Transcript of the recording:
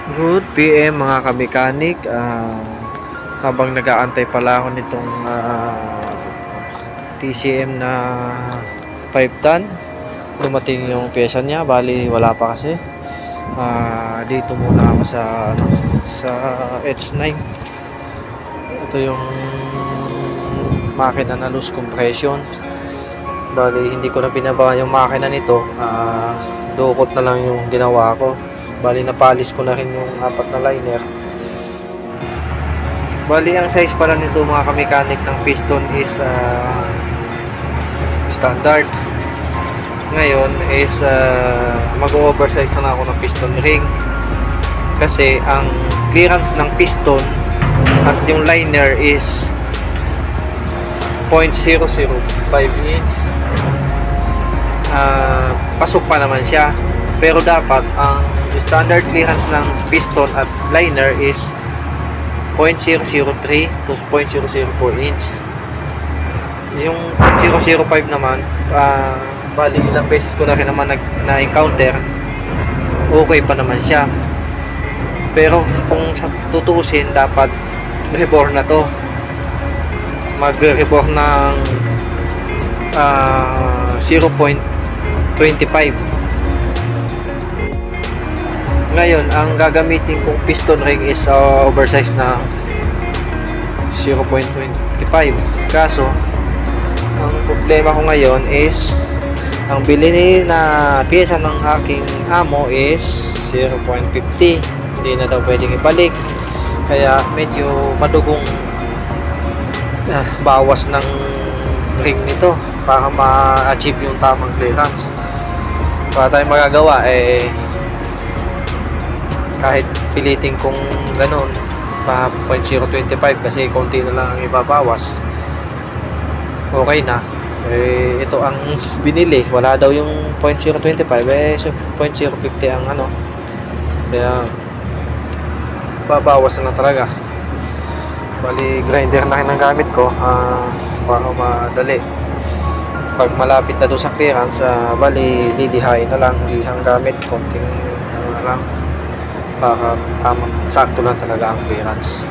Good PM mga kamekanik. Habang nag-aantay pala ako nitong TCM na 5 ton, dumating yung pyesa niya. Bali wala pa kasi. Dito muna ako sa H9. Ito yung makina na loose compression. Bali hindi ko na binabahan yung makina nito. Dukot na lang yung ginawa ko. Bali napalis ko na rin yung 4 na liner. Bali ang size pala nito mga kamekanik ng piston is standard. Ngayon is mag-oversize na ako ng piston ring. Kasi ang clearance ng piston at yung liner is 0.005 inch. Pasok pa naman siya. Pero dapat ang standard clearance ng piston at liner is 0.003 to 0.004 inch. Yung 0.005 naman, bali ilang beses ko na rin naman na-encounter, okay pa naman siya. Pero kung tutuusin, dapat reborn na to. Mag-reborn ng 0.25. Ngayon, ang gagamitin kong piston ring is oversized na 0.25. Kaso, ang problema ko ngayon is ang bili na pyesa ng aking amo is 0.50. Hindi na daw pwedeng ibalik. Kaya medyo madugong bawas ng ring nito para ma-achieve yung tamang clearance. Para tayo magagawa kahit pilitin kong ganun pa 0.025 kasi konti na lang ang ibabawas, okay na. Ito ang binili, wala daw yung 0.025, 0.050 ang kaya babawas na talaga. Bali grinder na rin ang gamit ko para madali. Pag malapit na doon sa clearance, bali lilihain na lang, lihang gamit, konting lang para tamang sakto lang talaga ang clearance.